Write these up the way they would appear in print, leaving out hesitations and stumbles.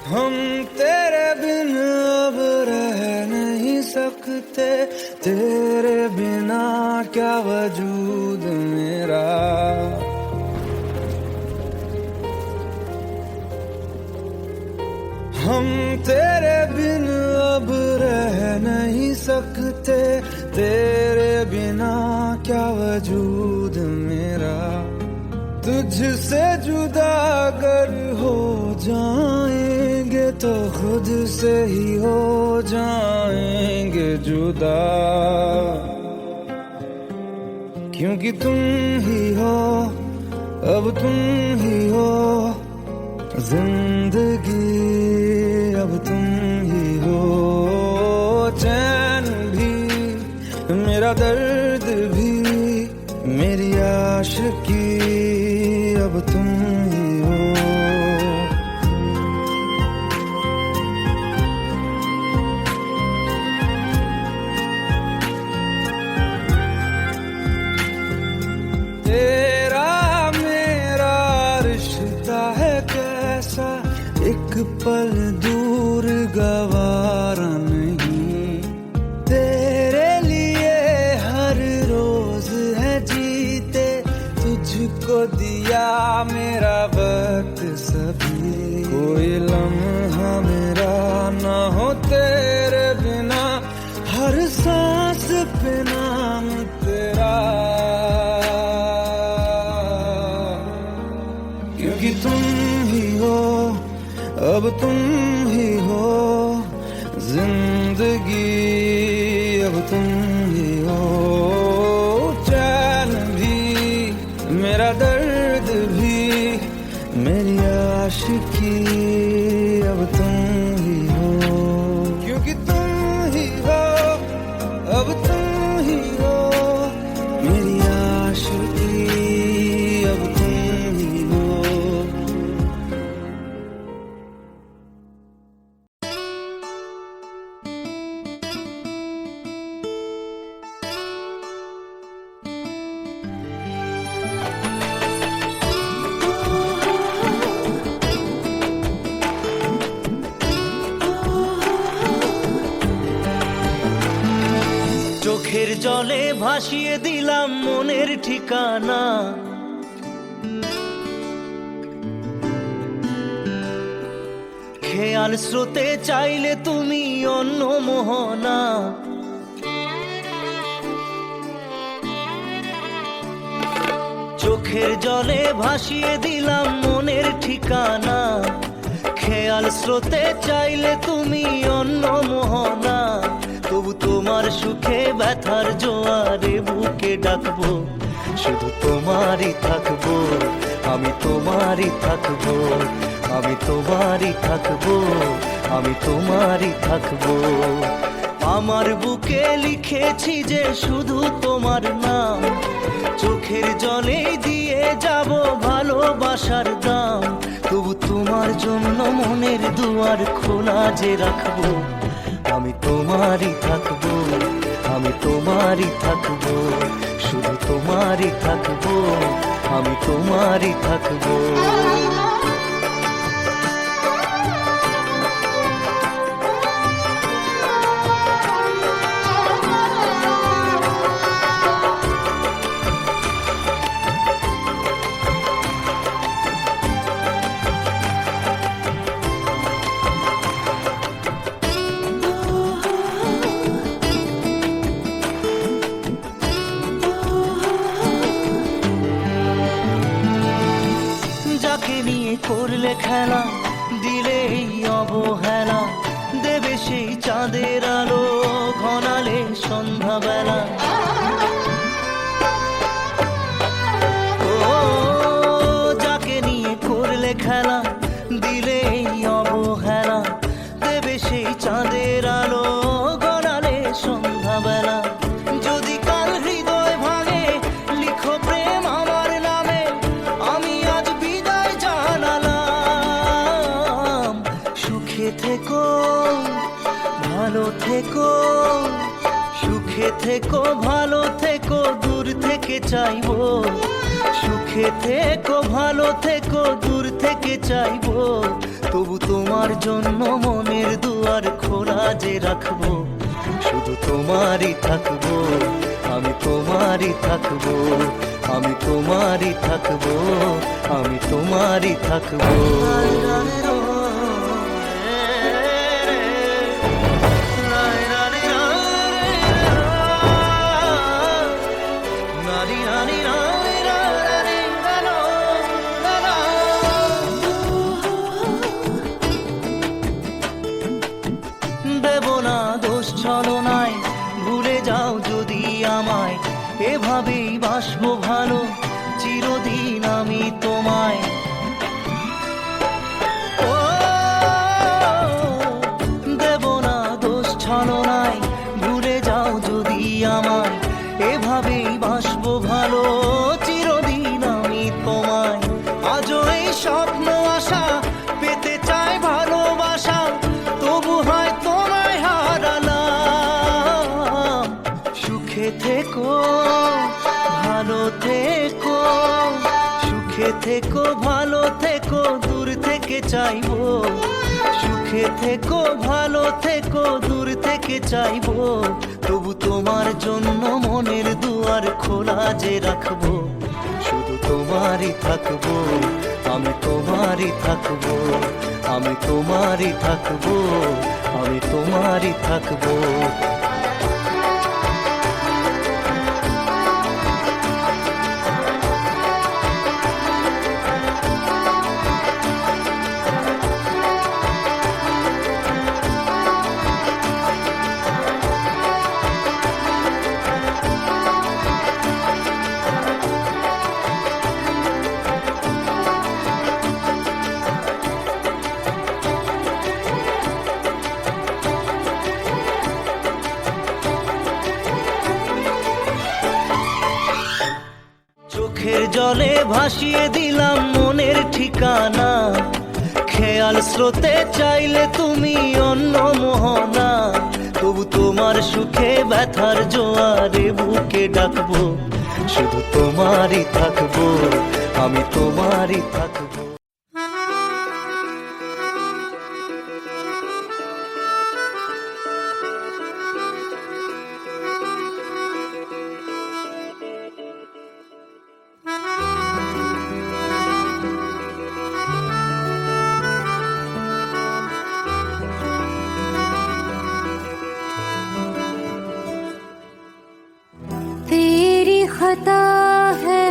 हम तेरे बिन अब रह नहीं सकते, तेरे बिना क्या वजूद मेरा। हम तेरे बिन अब रह नहीं सकते, तेरे बिना क्या वजूद मेरा। तुझसे जुदा अगर हो जाएंगे तो खुद से ही हो जाएंगे जुदा, क्योंकि तुम ही हो, अब तुम ही हो जिंदगी, अब तुम ही हो। चैन भी मेरा दर्द भी मेरी आशिकी, अब तुम ही हो। तेरा मेरा रिश्ता है कैसा, एक पल दूर गवारा नहीं। तेरे लिए हर रोज है जीते, तुझको दिया मेरा वक्त सभी। कोई लम्हा मेरा ना हो तेरे बिना, हर सांस पे नाम तेरा, क्योंकि तुम ही हो, अब तुम ही हो जिंदगी, अब तुम ही हो। चैन भी मेरा दर्द भी मेरी आशिकी, अब तुम ही हो, क्योंकि तुम ही हो, अब तुम ही हो मेरी आशिकी, अब तुम ही हो। চোখের জলে ভাসিয়ে দিলাম মনের ঠিকানা, খেয়াল স্রোতে চাইলে তুমি অন্য মোহনা। চোখের জলে ভাসিয়ে দিলাম মনের ঠিকানা, খেয়াল স্রোতে চাইলে তুমি অন্য মোহনা। তবু তোমার সুখে ব্যথার জোয়ারে বুকে ডাকবো, শুধু তোমারই থাকবো, আমি তোমারই থাকবো, আমি তোমারই থাকবো, আমি তোমারই থাকবো। আমার বুকে লিখেছি যে শুধু তোমার নাম, চোখের জলে দিয়ে যাব ভালোবাসার দাম। তবু তোমার জন্য মনের দুয়ার খোলা যে রাখবো, আমি তোমারই থাকবো, আমি তোমারই থাকবো, শুধু তোমারই থাকবো, আমি তোমারই থাকবো। করলে খেলা দিলে অবহেলা, দেবে সেই চাঁদের আলো ঘনালে সন্ধ্যাবেলা। ও যাকে নিয়ে করলে খেলা দিলে অবহেলা, দেবে সেই চাঁদের আলো ঘনালে সন্ধ্যাবেলা। যদি কাল হৃদয় ভাঙে লিখো প্রেম আমার নামে, আমি আজ বিদায় জানালাম। সুখে থেকো ভালো থেকো, সুখে থেকো ভালো থেকো, দূর থেকে চাইবো সুখে থেকো ভালো থেকো দূর থেকে চাইবো, তবু তোমার জন্য মনের দুয়ার খোলা যে রাখবো। শুধু তোমারই থাকবো, আমি তোমারই থাকবো, আমি তোমারই থাকবো, আমি তোমারই থাকবো। দেব না দোষ ছলনায়, ভুলে যাও যদি আমায়, এভাবেই বাসবো ভালো চিরদিন আমি তোমায়। ও দেব না দোষ ছলনায়, ভুলে যাও যদি আমায়, এভাবেই বাসবো ভালো চিরদিন আমি তোমায়। আজও এই স্বপ্ন আশা পেতে চাই ভালোবাসা, তবু হয় তোমায় হারালাম। সুখে থেকো ভালো থেকো, সুখে থেকো ভালো থেকো দূর থেকে চাইবো। সুখে থেকো ভালো থেকো দূর থেকে চাইবো, তবু তোমার জন্য মনের দুয়ার খোলা যে রাখবো। শুধু তোমারই থাকবো, আমি তোমারই থাকবো, আমি তোমারই থাকবো, আমি তোমারই থাকবো। চোখের জলে ভাসিয়ে দিলাম মনের ঠিকানা, খেয়াল স্রোতে চাইলে তুমি অন্য মোহনা। তবু তোমার সুখে ব্যথার জোয়ারে বুকে ডাকবো, শুধু তোমারই থাকবো, আমি তোমারই থাকবো। तेरी खता है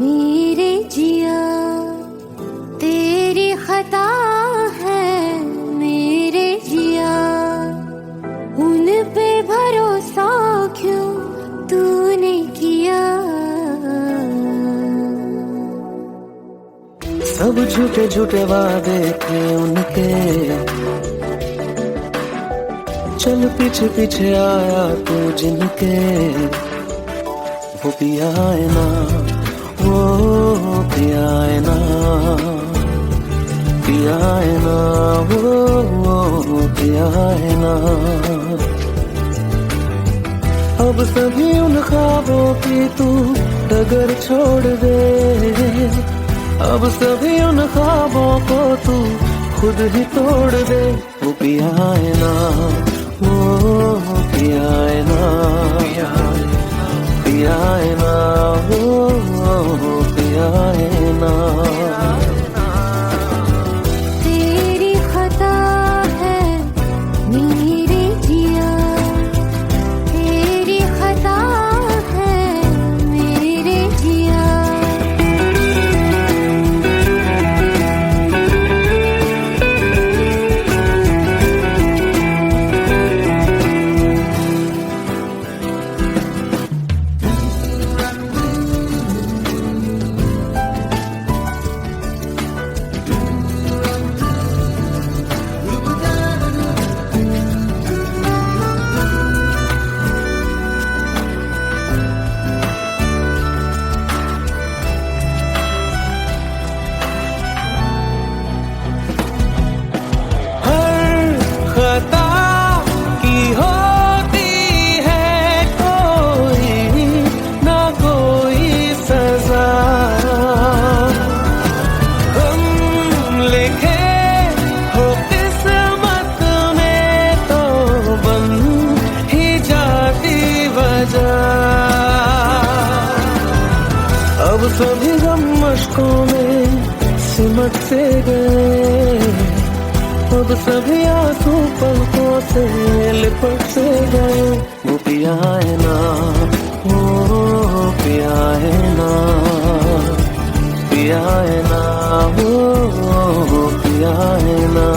मेरे जिया, तेरी खता है मेरे जिया, उन पे भरोसा क्यों तूने किया। सब झूठे झूठे वादे थे उनके, चल पीछे पीछे आया तू जिनके। वो पिया है ना, वो पिया है ना, पिया है ना, वो पिया है ना। अब सभी उन ख्वाबों की तू डगर छोड़ दे, अब सभी उन ख्वाबों को तू खुद ही तोड़ दे। वो पिया है ना, वो पिया है ना, पिया है ना, वो पिया है ना। तेरी खता है मेरे जिया, तेरी खता है मेरे जिया। सभी गम मशकों में सिमट से गए, अब सभी आंसू पलकों से लिपट से गए। वो पिया है ना, वो पिया है ना, पिया है ना, वो पिया है ना।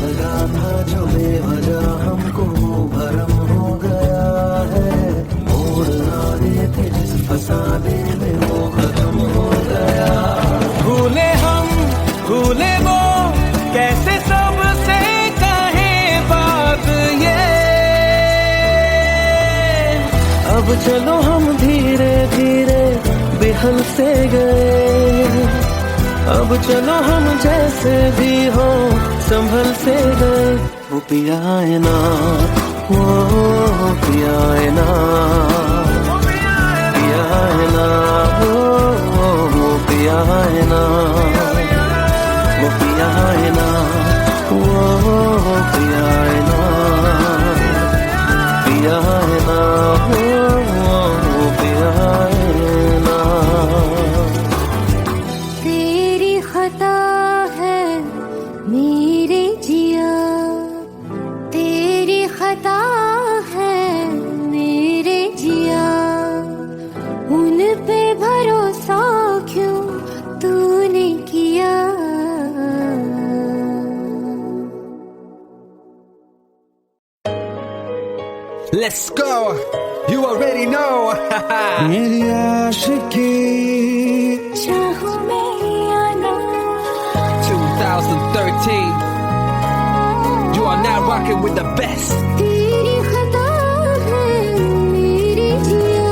लगा था जो बेवजह हमको भरम हो गया है, मोड़ आने थे जिस फसाने में वो खत्म हो गया। भूले हम भूले वो, कैसे सबसे कहे बात ये। अब चलो हम धीरे धीरे बेहल से गए, अब चलो हम जैसे भी हो संभल से गए। वो पिया है ना, वो पिया है ना, पिया है ना, वो पिया है ना, वो पिया है ना, वो पिया है ना, पिया है ना, वो पिया है ना। तेरी खता है मेरे जिया, तेरी खता है मेरे जिया, उन पे भरोसा क्यों तूने किया। Let's go, you already know. मेरी आशिकी चाहूं मैं या ना, 2013. You are now rocking with the best. तेरी खता है मेरे जिया।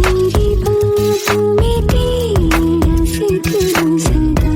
मेरी बाहों में तेरा फिक्र सदा,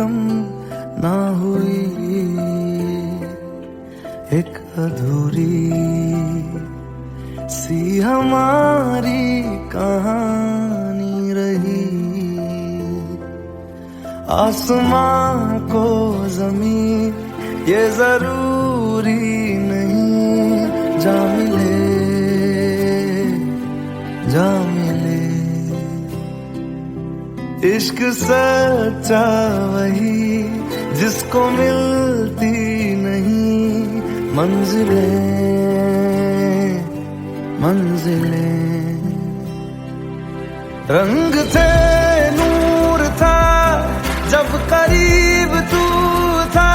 कम ना हुई, एक अधूरी सी हमारी कहानी रही। आसमां को ज़मीं ये जरूरी नहीं, जा मिले जा मिले। इश्क सच्चा वही जिसको मिलती नहीं मंजिलें मंजिलें। रंग थे नूर था जब करीब तू था,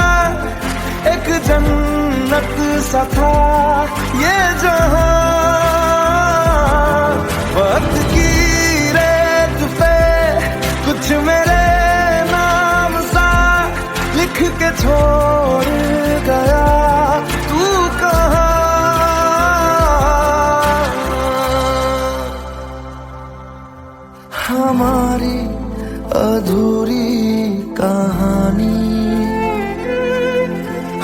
एक जन्नत सा था ये जहां। वक्त की रेत पे कुछ मेरे नाम सा लिख के छोड़ गया, तू कहाँ? हमारी अधूरी कहानी,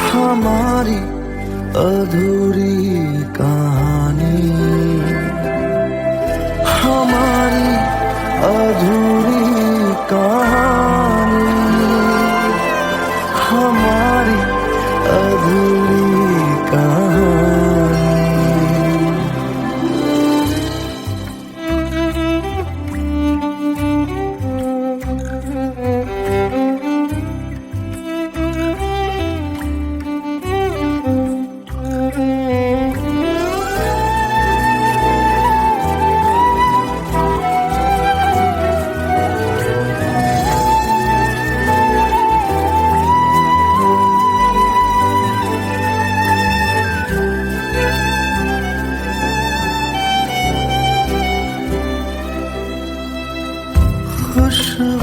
हमारी अधूरी कहानी, हमारी अधूरी कहानी, हमारी अधूरी कहानी।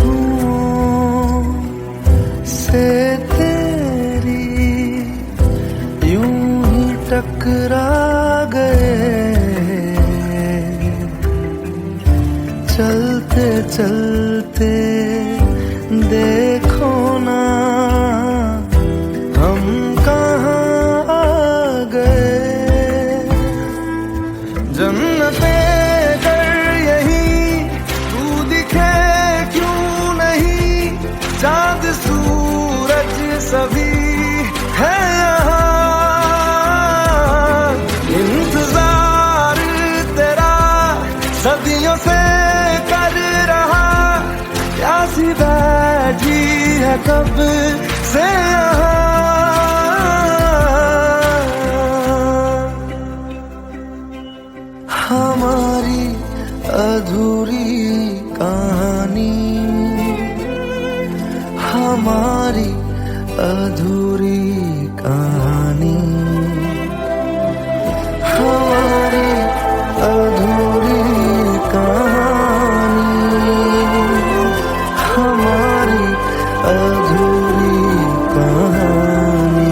खुशबुओं से तेरी यूं ही टकरा गए, चलते चलते देखो ना हम कहाँ आ गए। जन्नते चाँद सूरज सभी है यहाँ, इंतजार तेरा सदियों से कर रहा, प्यासी बैठी है कब से यहाँ। हमारी अधूरी कहानी, हमारी अधूरी कहानी, हमारी अधूरी कहानी, हमारी अधूरी कहानी।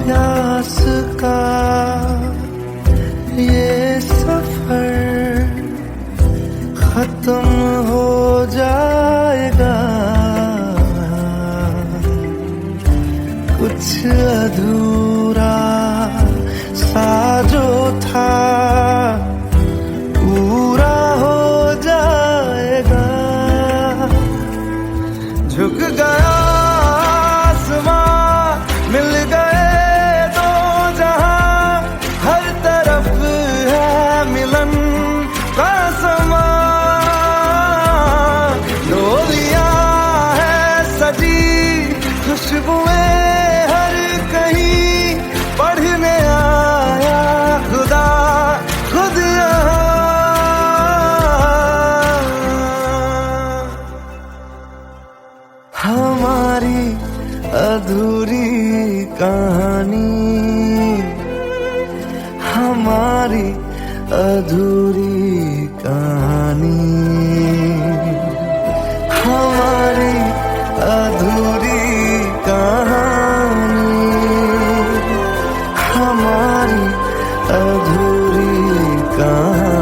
प्यास का ये सफर खत्म हो जाएगा, कुछ अधूरा सा जो था पूरा हो जाएगा। झुक गया आसमां, मिल गए दो जहां, हर तरफ है मिलन का समा। डोलियां है सजी खुशबुएं हर कहीं, पढ़ने आया खुदा कहानी, हमारी अधूरी कहानी, हमारी अधूरी कहानी, हमारी अधूरी कहानी।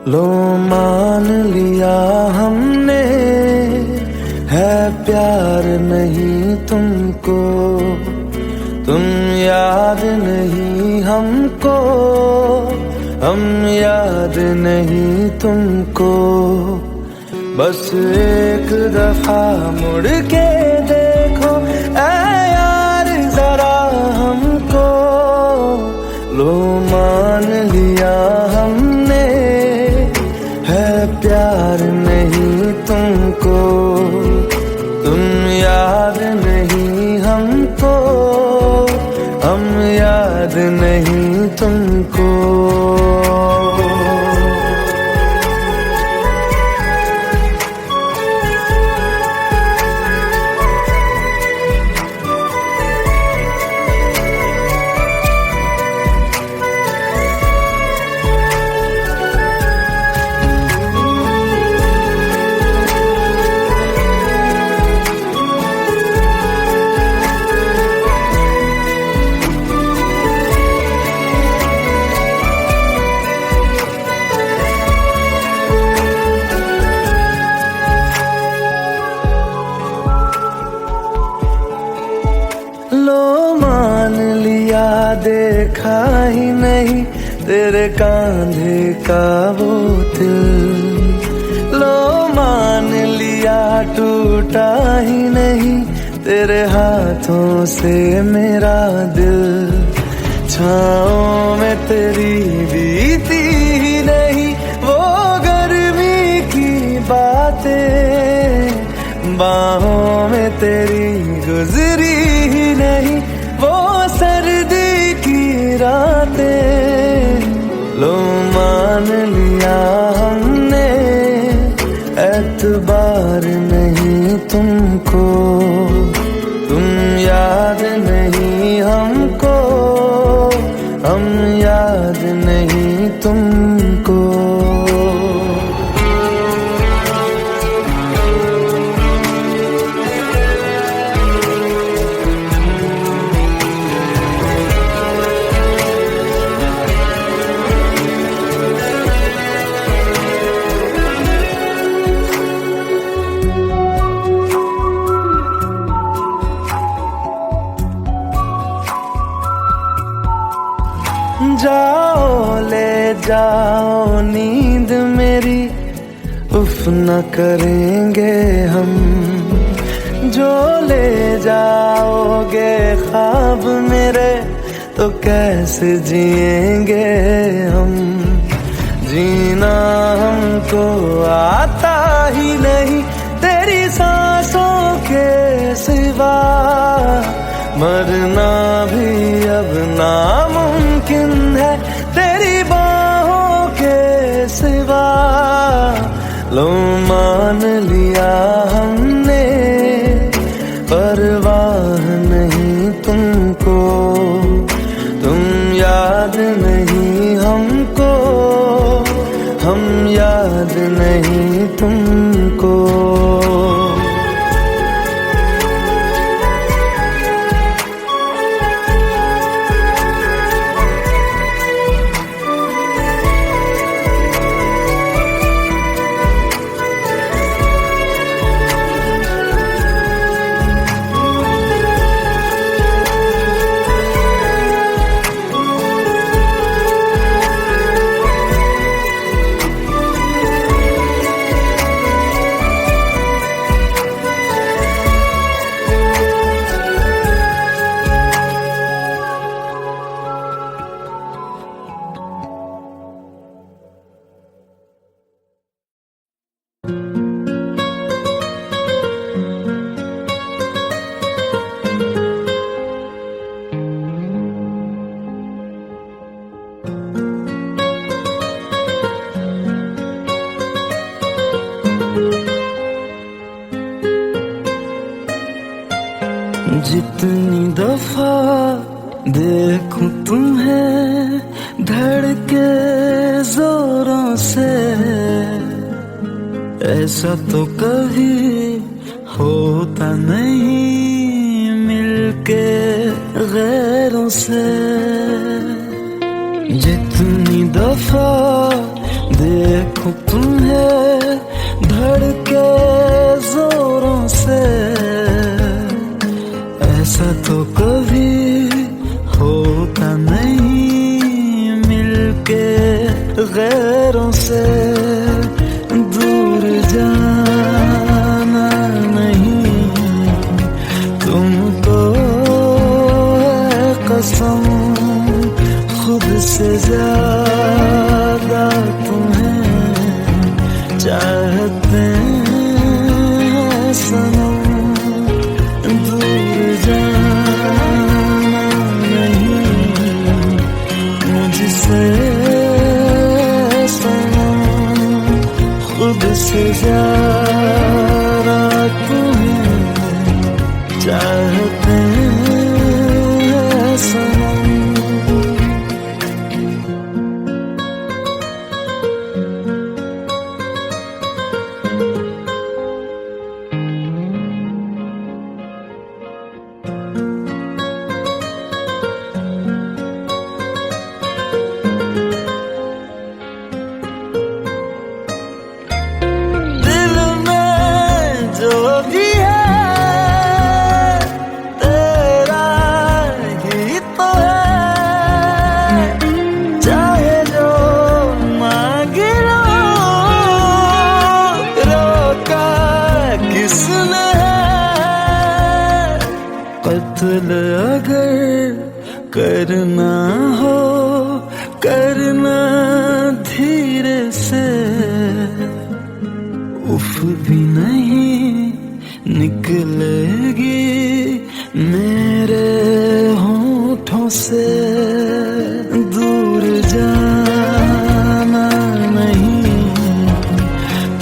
लो मान लिया हमने, है प्यार नहीं तुमको, तुम याद नहीं हमको, हम याद नहीं तुमको। बस एक दफा मुड़ के देखो ऐ यार जरा हमको। लो मान लिया हमने, है प्यार नहीं तुमको, तुम याद नहीं हमको, हम याद नहीं तुमको। देखा ही नहीं तेरे कांधे का वो दिल। लो मान लिया टूटा ही नहीं तेरे हाथों से मेरा दिल। छाँव में तेरी बीती ही नहीं वो गर्मी की बातें, बाहों में तेरी गुजरी ही नहीं वो सर्दी की रातें। लो मान लिया हमने, एतबार नहीं तुमको, तुम याद नहीं हमको, हम याद नहीं तुमको। जाओ ले जाओ नींद मेरी, उफ न करेंगे हम। जो ले जाओगे ख्वाब मेरे तो कैसे जिएंगे हम। जीना हमको आता ही नहीं तेरी सांसों के सिवा, मरना भी अब नामुमकिन है तेरी बाहों के सिवा। लो मान लिया हमने, परवाह नहीं तुमको, तुम याद नहीं हमको, हम याद नहीं तुमको। जितनी दफा देखूं तुम्हें धड़के जोरों से, ऐसा तो कभी होता नहीं मिलके गैरों से। जितनी दफा देखूं तुम्हें धड़के जोरों से, ऐसा तो कभी होता नहीं मिलके गैरों से। दूर जाना नहीं तुमको है कसम, खुद से ज्यादा तुम्हें चाहते हैं सनम। दूर जाना नहीं मुझसे सनम, खुद से ज्यादा तुम्हें चाहते हैं सनम। कत्ल अगर करना हो करना धीरे से, उफ भी नहीं निकलेगी मेरे होठों से। दूर जाना नहीं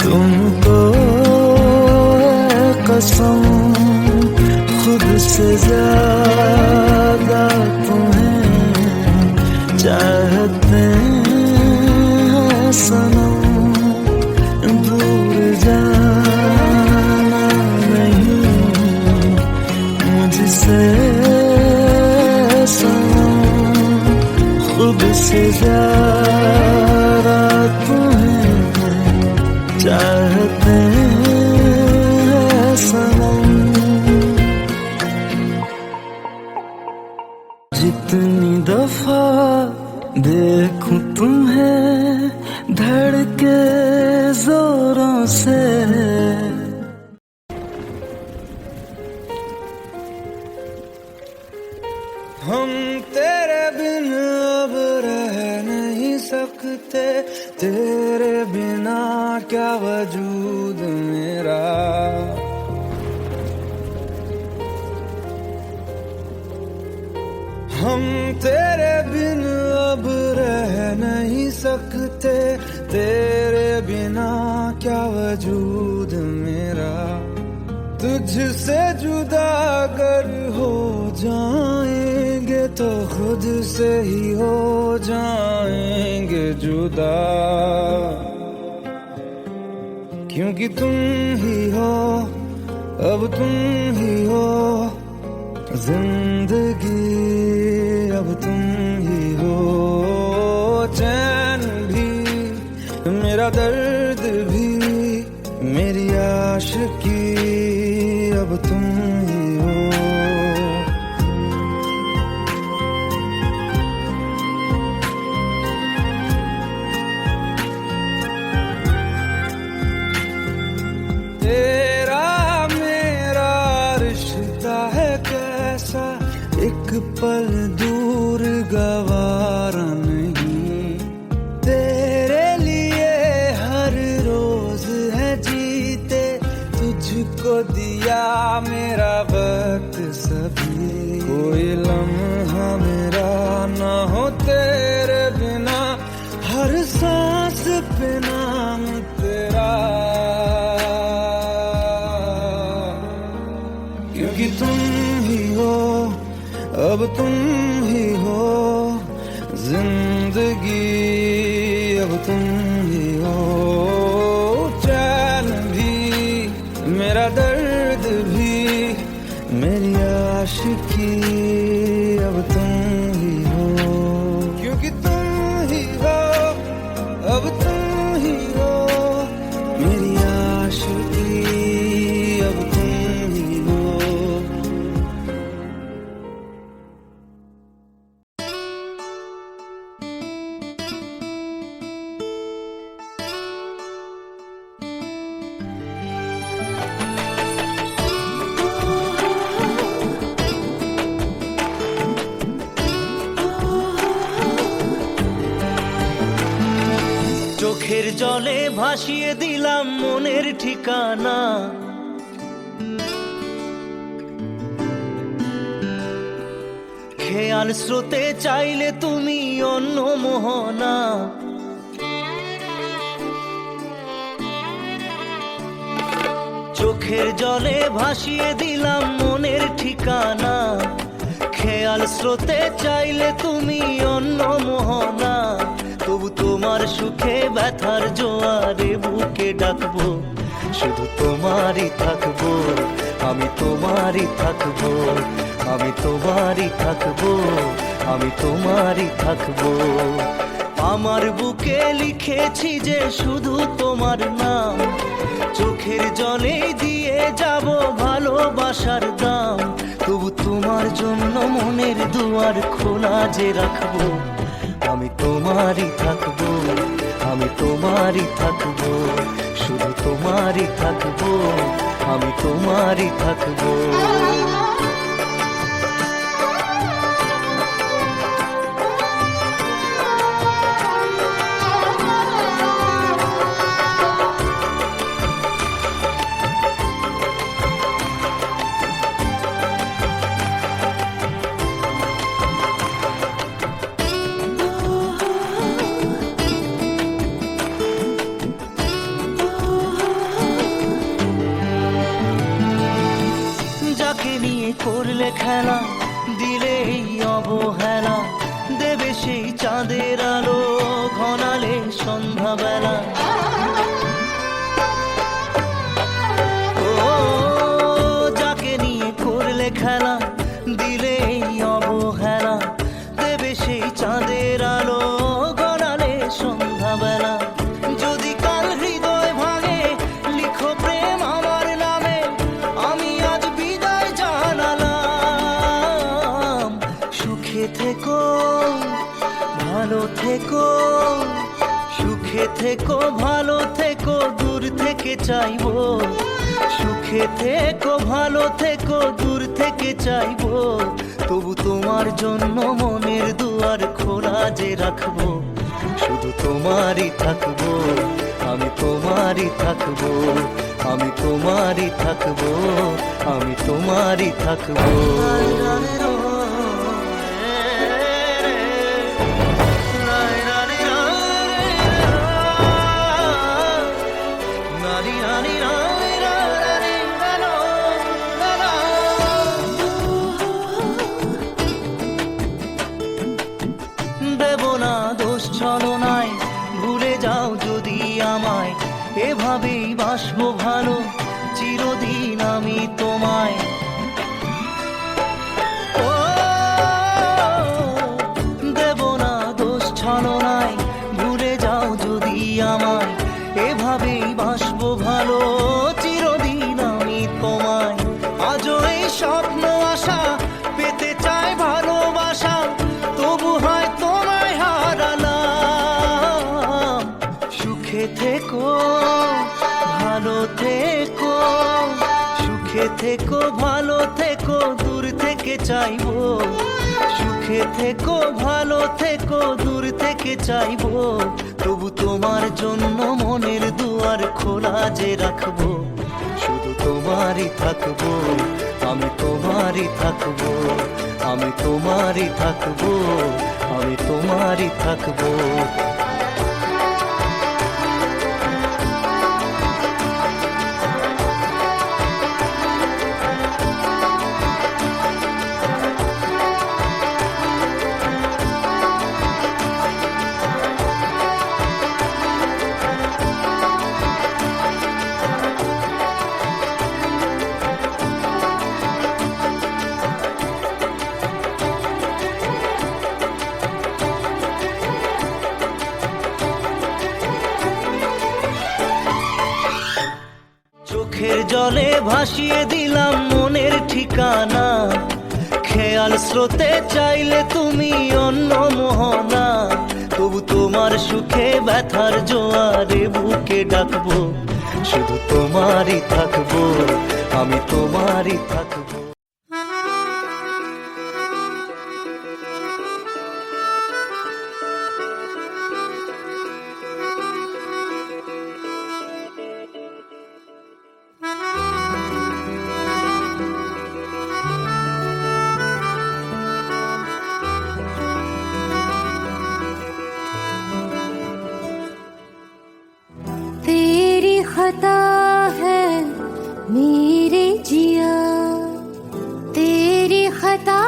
तुमको है कसम, खुद से ज्यादा तुम्हें चाहते हैं सनम। दूर जाना नहीं मुझसे सनम, खुद से ज्यादा तुम्हें चाहते हैं सनम। जितनी दफा देखूं तुम्हें धड़के जोरों से, हम तेरे बिन अब रह नहीं सकते, तेरे बिना क्या वजूद मेरा। हम तेरे बिन अब रह नहीं सकते, तेरे बिना क्या क्या वजूद मेरा तुझसे जुदा अगर हो जाएंगे तो खुद से ही हो जाएंगे जुदा, क्योंकि तुम ही हो, अब तुम ही हो जिंदगी, अब तुम ही हो चैन भी, मेरा दर्द भी, मेरी आशिकी, अब तुम ही हो। तेरा मेरा रिश्ता है कैसा, एक पल दूर गवारा नहीं, तेरे लिए हर रोज है जीते, तुझको दिया मेरा वक्त सभी, कोई लम्हा मेरा ना हो तेरे बिना, हर सांस पे नाम तेरा, क्योंकि तुम ही हो, अब तुम ही हो जिंदगी, अब तुम ही हो चैन भी, मेरा दर्द भी, मेरी आशिकी, अब तुम ही हो, क्योंकि तुम ही हो, अब तुम ही हो मेरी आशिकी, अब तुम ही हो। চোখের জলে ভাসিয়ে দিলাম মনের ঠিকানা, খেয়াল স্রোতে চাইলে তুমি অন্য মোহনা, চোখের জলে ভাসিয়ে দিলাম মনের ঠিকানা, খেয়াল স্রোতে চাইলে তুমি অন্য মোহনা, তবু তোমার সুখে ব্যথার জোয়ারে বুকে ডাকবো, শুধু তোমারই থাকবো, আমি তোমারই থাকবো, আমি তোমারই থাকবো, আমি তোমারই থাকবো। আমার বুকে লিখেছি যে শুধু তোমার নাম, চোখের জলে দিয়ে যাব ভালোবাসার দাম, তবু তোমার জন্য মনের দুয়ার খোলা যে রাখবো, আমি তোমারই থাকবো, আমি তোমারই থাকবো, শুধু তোমারই থাকবো, আমি তোমারই থাকবো। করলে খেলা দিলে এই অবহেলা, দেবে সেই চাঁদের আলো ঘনালে সন্ধ্যাবেলা, ও যাকে নিয়ে করলে খেলা দিলে এই অবহেলা, দেবে সেই চাঁদের আলো ঘনালে সন্ধ্যাবেলা, যদি কাল হৃদয় ভাঙে লিখো প্রেম আমার নামে, আমি আজ বিদায় জানালাম, সুখে থেকো ভালো থেকো, সুখে থেকো ভালো থেকো, দূর থেকে চাইবো, সুখে থেকো ভালো থেকো, দূর থেকে চাইবো, তবু তোমার জন্য মনের দুয়ার খোলা যে রাখবো, শুধু তোমারই থাকবো, আমি তোমারই থাকবো, আমি তোমারই থাকবো, আমি তোমারই থাকবো। রি রা রি রা রি রা রা রি রা রা রা রা। দেব না দোষ ছলনায়, ভুলে যাও যদি আমায়, এভাবেই বাসবো ভালো চিরদিন আমি তোমায়। ও দেব না দোষ ছলনায়, ভুলে যাও যদি আমায়, এভাবেই বাসবো ভালো চিরদিন আমি তোমায়। আজও এই স্বপ্ন আশা পেতে চাই ভালোবাসা, তবু হয় তোমায় হারালাম। সুখে থেকো ভালো থেকো, সুখে থেকো ভালো থেকো, দূর থেকে চাইবো। সুখে থেকো ভালো থেকো, দূর থেকে চাইবো, তবু তোমার জন্য মনের দুয়ার খোলা যে রাখবো। শুধু তোমারই থাকবো, আমি তোমারই থাকবো, আমি তোমারই থাকবো, আমি তোমারই থাকবো। চোখের জলে ভাসিয়ে দিলাম মনের ঠিকানা, খেয়াল স্রোতে চাইলে তুমি অন্য মোহনা, তবু তোমার সুখে ব্যথার জোয়ারে বুকে ডাকবো। শুধু তোমারই থাকবো, আমি তোমারই থাকবো। तेरी खता है मेरे जिया, तेरी खता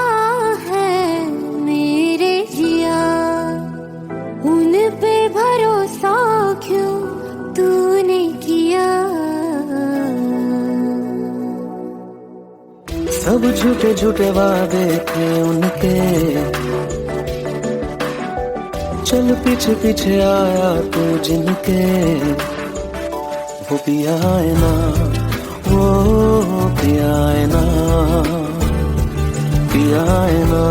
है मेरे जिया, उन पे भरोसा क्यों तूने किया। सब झूठे झूठे वादे थे उनके, चल पीछे पीछे आया तू जिनके। वो पिया है ना, वो पिया है ना, पिया है ना,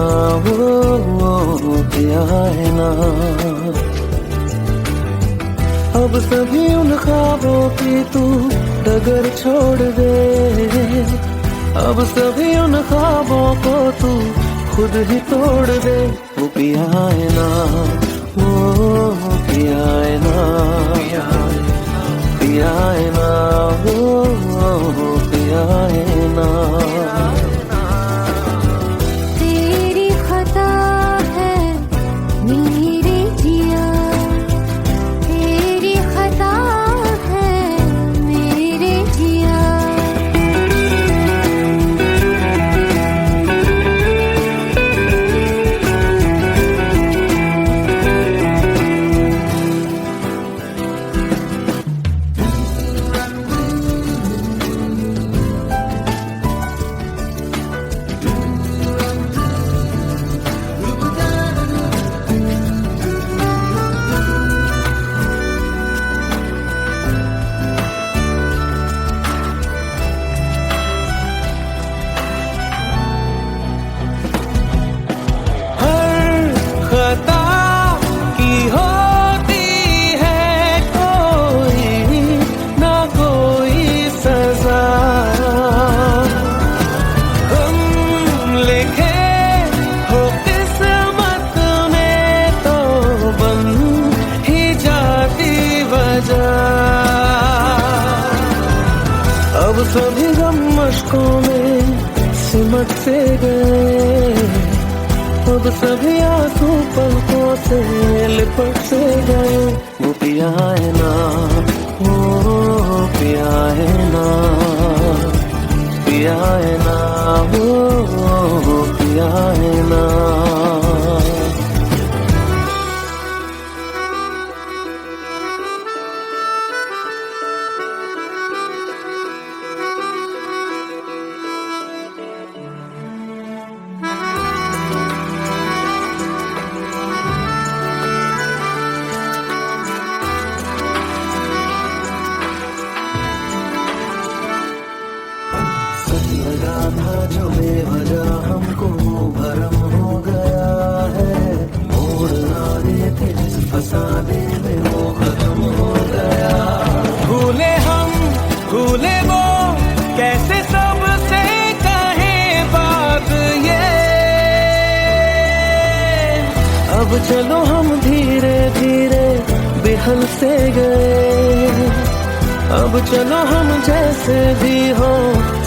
वो पिया है ना। अब सभी उन ख्वाबों की तू डगर छोड़ दे, अब सभी उन ख्वाबों को तू खुद ही तोड़ दे। वो पिया है ना, वो पिया है ना, पिया है ना, वो पिया है ना। तेरी खता है मेरे जिया, तेरी खता है मेरे जिया। खता की होती है कोई ना कोई सजा, हम लिखे हो किस्मत में तो बन ही जाती वजह। अब सभी गम मशकों में सिमट से गए, अब सभी आंसू पलकों से लिपट से गए। वो पिया है ना, ओ पिया है ना, पिया है ना, ओ पिया है ना। लगा था जो बेवजह हमको भरम हो गया है, मोड़ ना रहे थे जिस फसाने में वो खत्म हो गया। भूले हम भूले वो, कैसे सबसे कहे बात ये। अब चलो हम धीरे धीरे बेहल से गए, अब चलो हम जैसे भी हो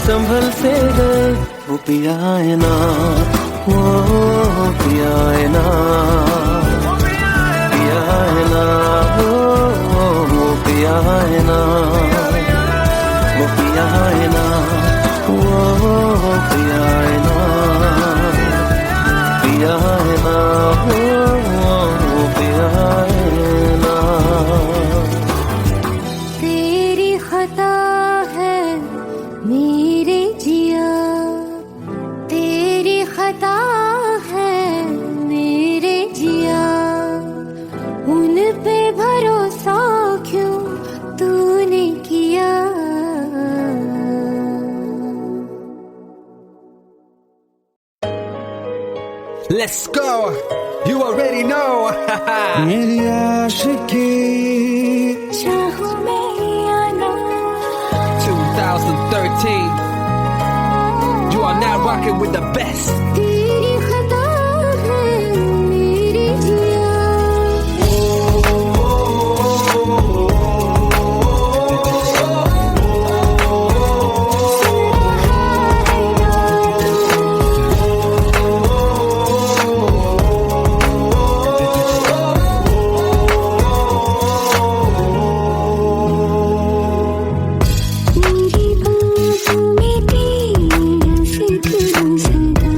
संभल से गए। वो पिया है ना, वो पिया है ना, पिया है ना, वो पिया है ना, वो पिया है ना, वो पिया है ना, पिया है ना, वो पिया है ना। तेरी खता है मेरे जिया, तेरी खता है मेरे जिया, उन पे भरोसा क्यों तूने किया। Let's go, you already know. मेरी आशिकी चाहूं मैं या ना, 2013. You are now rocking with the best. तेरी खता है मेरे जिया। मेरी बातों में तेरा जिक्र सदा,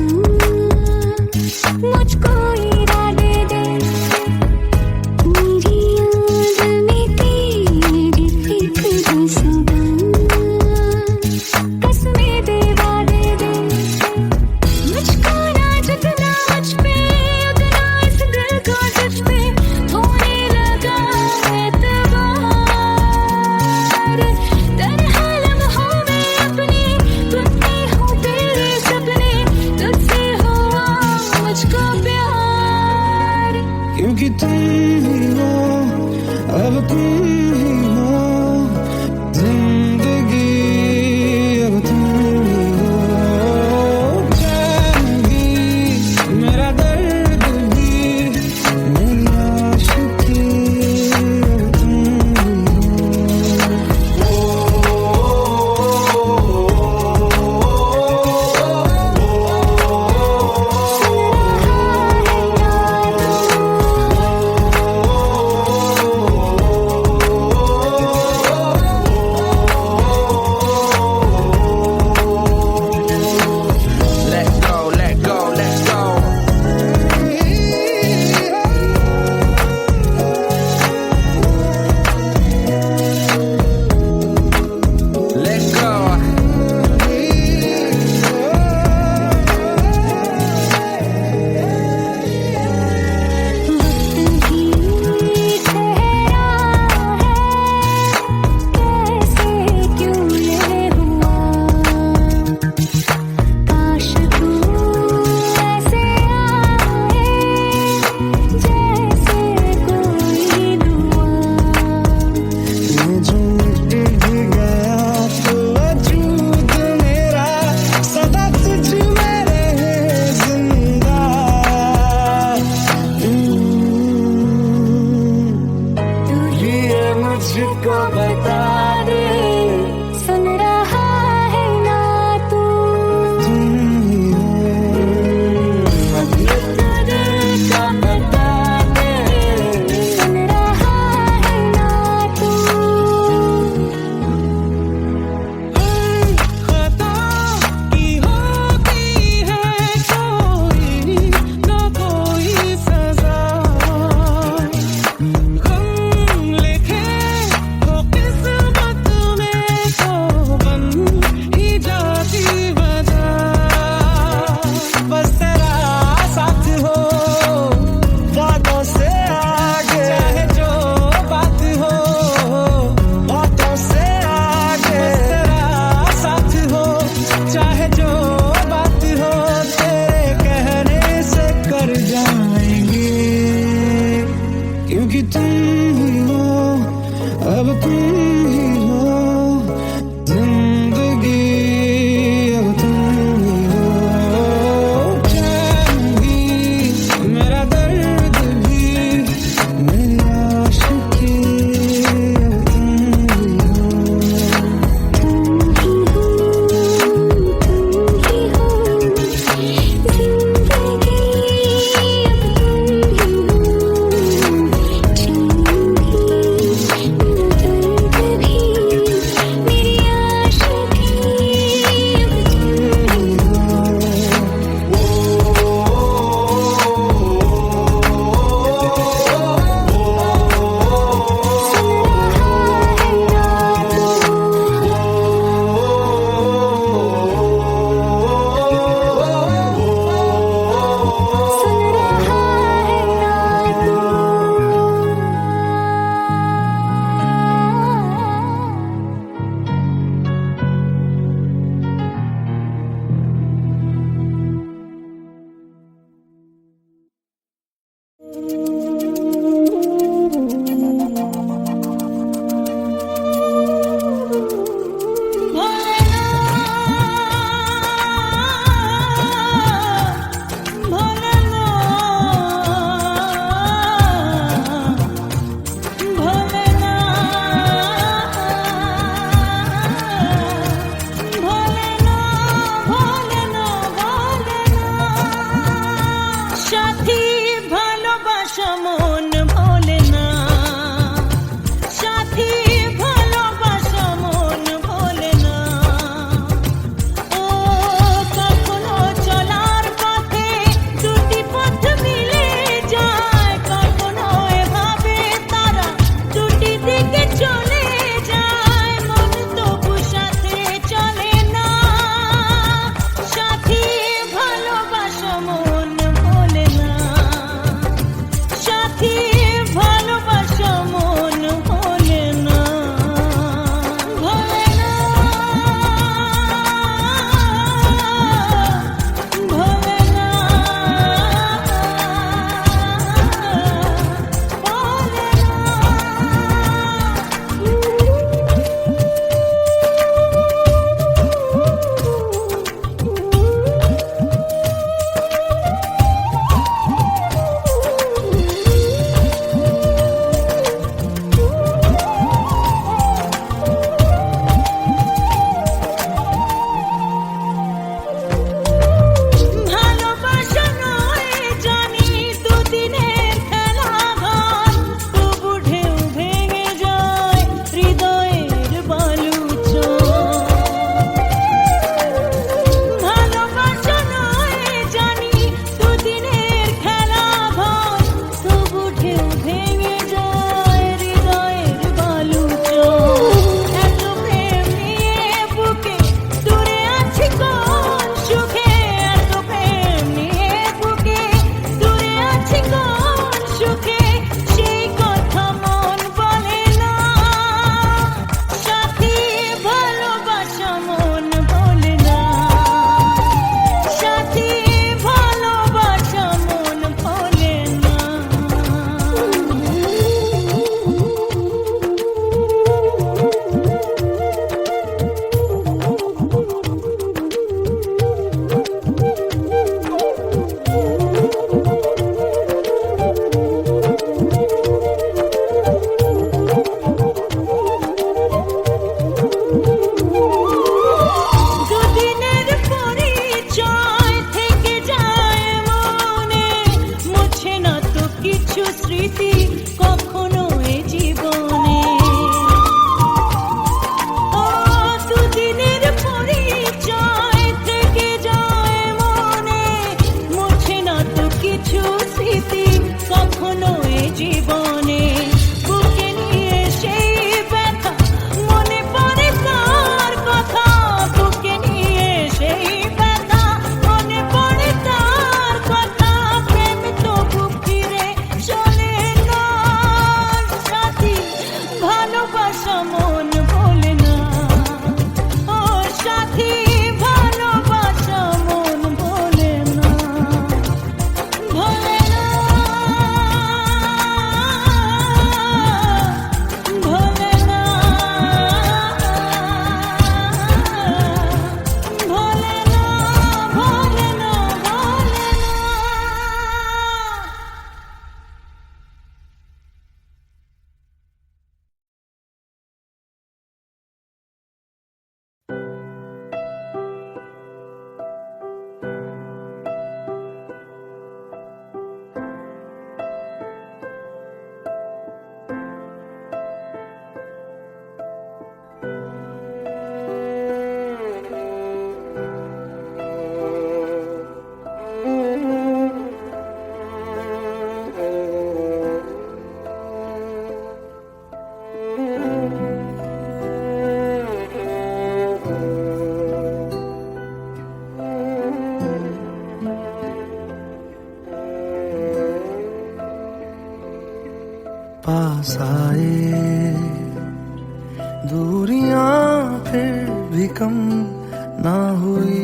ना हुई,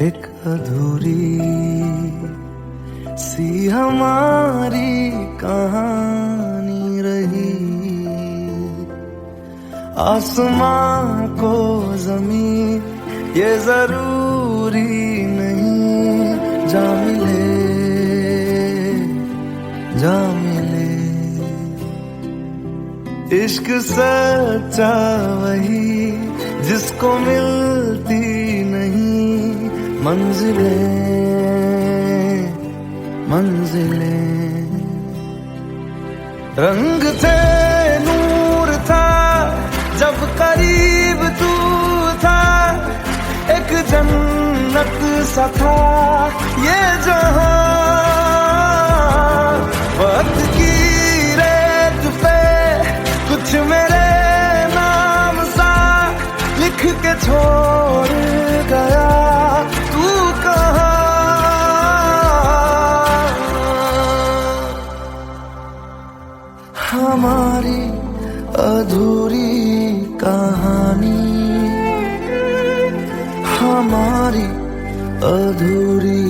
एक अधूरी सी हमारी कहानी रही। आसमां को जमीन ये जरूरी नहीं, जा मिले जा मिले। इश्क सच्चा वही जिसको मिलती नहीं मंजिलें मंजिलें। रंग थे नूर था जब करीब तू था, एक जन्नत सा था ये जहां। वक्त की रेत पे कुछ मेरे नाम सा लिख के छोड़ गया, तू कहाँ? हमारी अधूरी कहानी, हमारी अधूरी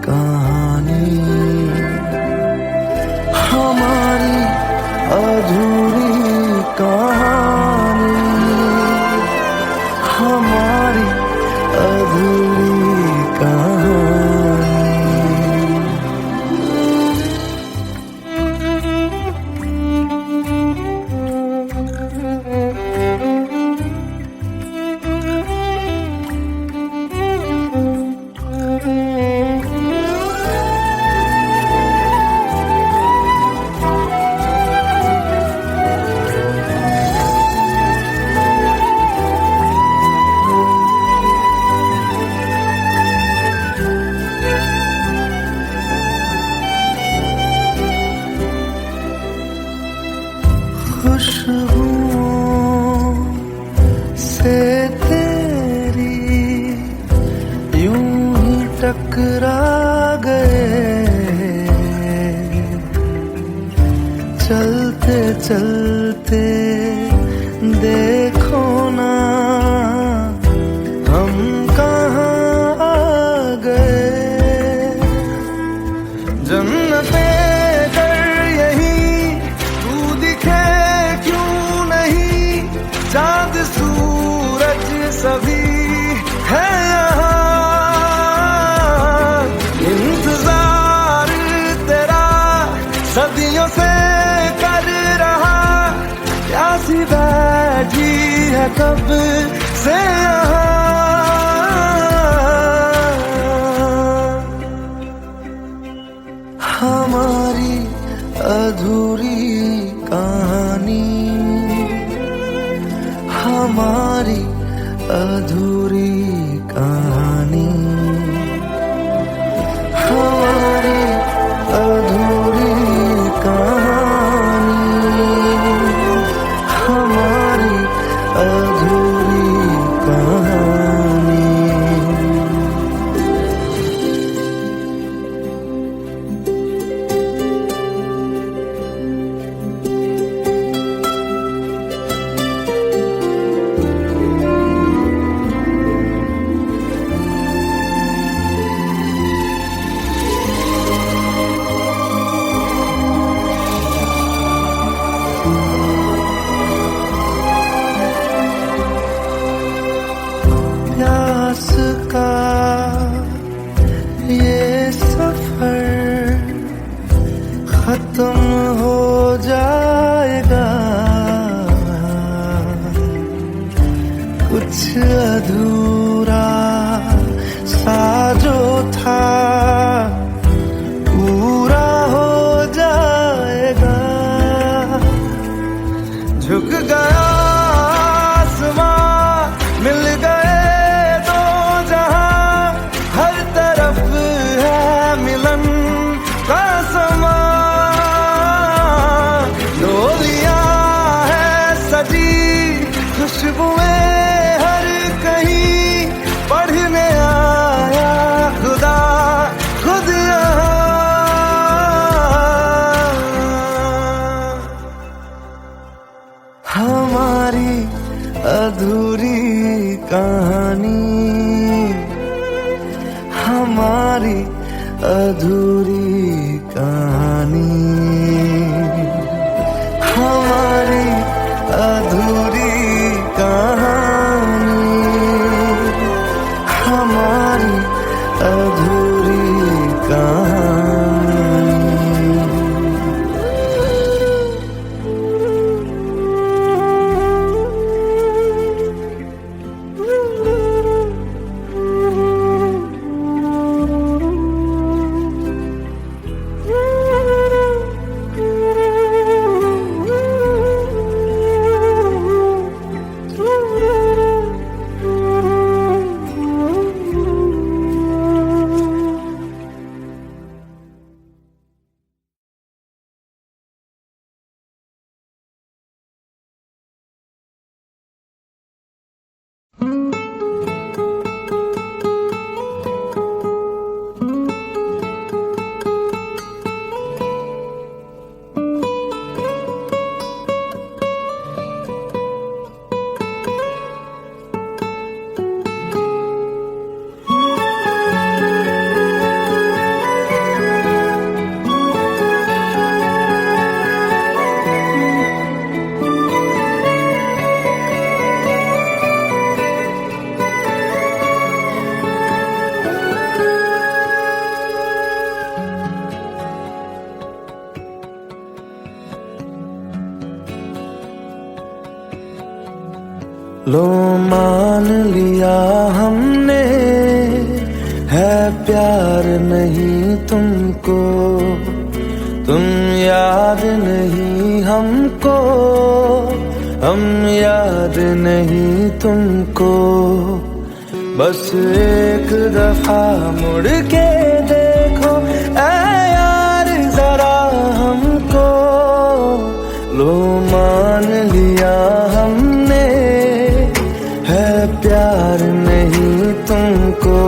कहानी, हमारी अधूरी कहानी, हमारी अधूरी कहानी। खुशबुओं से तेरी यूं ही टकरा गए, चलते चलते देखो ना हम कहाँ आ गए। जन्नते चाँद सूरज सभी है यहाँ, इंतजार तेरा सदियों से कर रहा, प्यासी बैठी है कब से यहाँ। हमारी अधूरी कहानी, हमारी अधूरी कहानी, हमारी अधूरी कहानी, हमारी अधूरी कहानी। प्यास का ये सफर खत्म हो जाएगा, कुछ अधूरा सा जो था पूरा हो जाएगा। झुक गया मिल गए दो जहां, हर तरफ है मिलन का समा। डोलियां है सजी खुशबुएं हर कहीं, पढ़ने आया अधूरी कहानी, हमारी अधूरी कहानी, हमारी अधूरी कहानी, हमारी अधूरी कहानी। लो मान लिया हमने, है प्यार नहीं तुमको, तुम याद नहीं हमको, हम याद नहीं तुमको। बस एक दफा मुड़ के देखो ऐ यार जरा हमको। लो मान लिया हमने, है प्यार नहीं तुमको,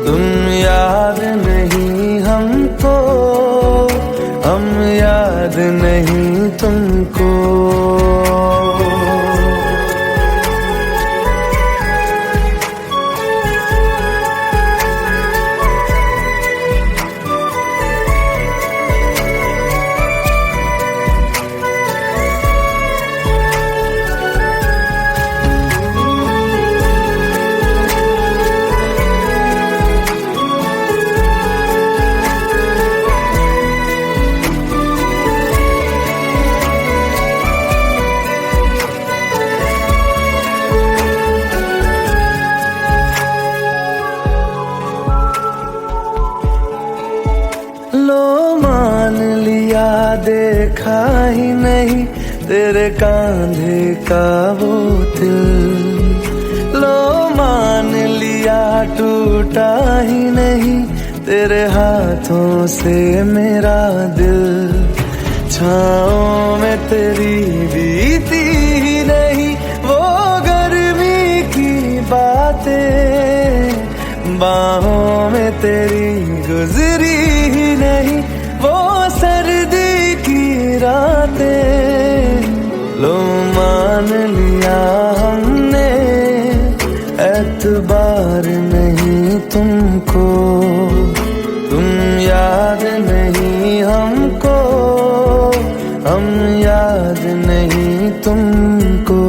तुम याद नहीं हमको, हम याद नहीं तुमको। लो मान लिया देखा ही नहीं तेरे कांधे का वो दिल। लो मान लिया टूटा ही नहीं तेरे हाथों से मेरा दिल। छाँव में तेरी बीती ही नहीं वो गर्मी की बातें, बाहों में तेरी गुजरी ही नहीं वो सर्दी की रातें। लो मान लिया हमने, एतबार नहीं तुमको, तुम याद नहीं हमको, हम याद नहीं तुमको।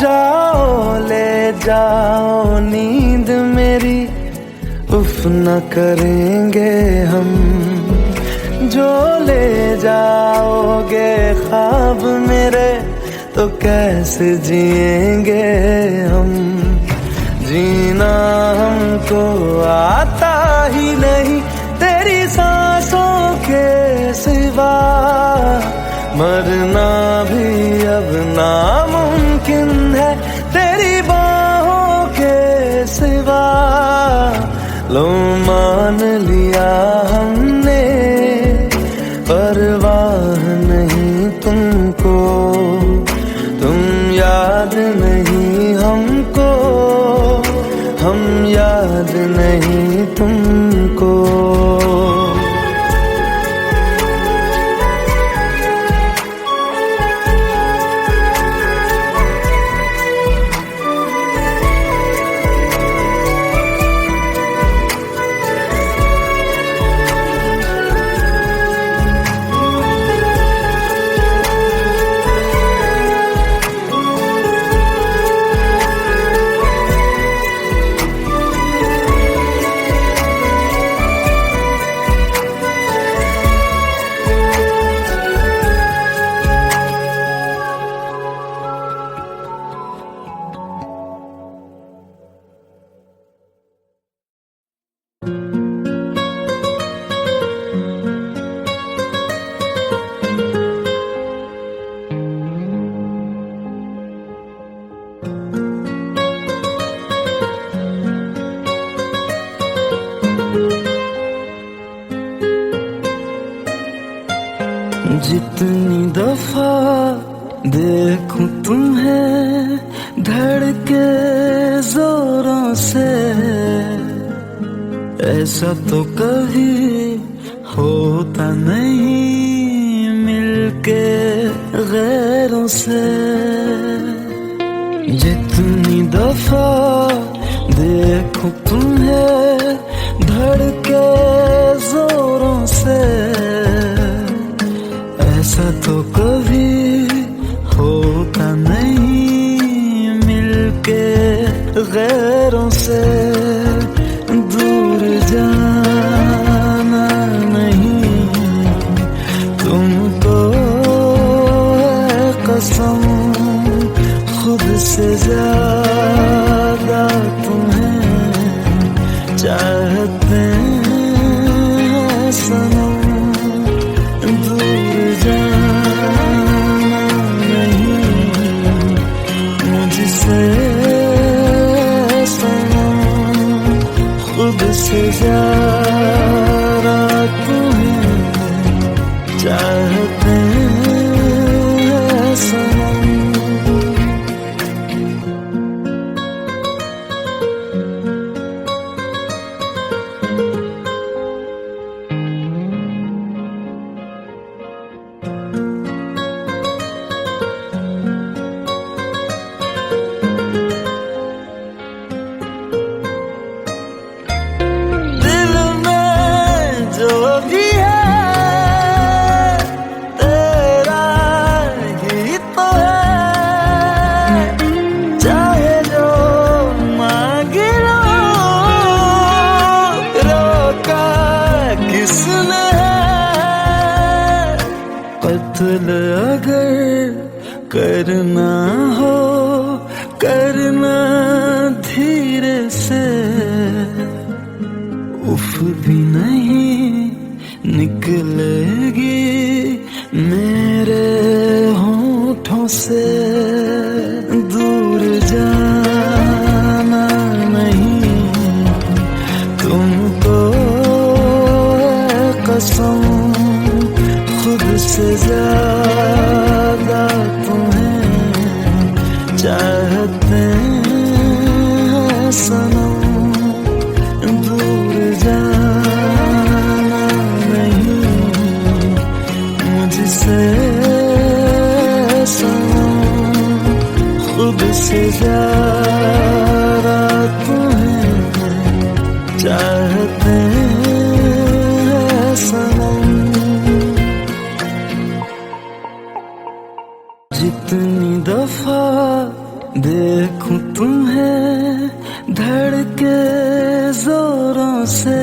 जाओ ले जाओ नींद मेरी, उफ न करेंगे हम। जो ले जाओगे ख्वाब मेरे तो कैसे जिएंगे हम। जीना हमको आता ही नहीं तेरी सांसों के सिवा, मरना भी अब नामुमकिन है तेरी बाहों के सिवा। लो मान लिया हमने, परवाह नहीं तुमको, तुम याद नहीं हमको, हम याद नहीं तुमको। जितनी दफा देखूं तुम्हें धड़के जोरों से, ऐसा तो कभी होता नहीं मिलके गैरों से। जितनी दफा देखूं तुम्हें धड़के जोरों से, ऐसा तो कभी होता नहीं मिलके गैरों से। दूर जाना नहीं तुमको है कसम, खुद से ज्यादा तुम्हें चाहते हैं सनम। खुद से ज्यादा तुम्हें चाहते हैं सनम। कत्ल अगर करना हो करना धीरे से, उफ भी नहीं निकलेगी मेरे होठों से। दूर जाना नहीं तुमको है कसम, खुद से ज्यादा तुम्हें चाहते हैं सनम। दूर जाना नहीं मुझसे सनम, खुद से ज्यादा तुम्हें चाहते हैं सनम। जितनी दफा देखूं तुम्हें धड़के जोरों से,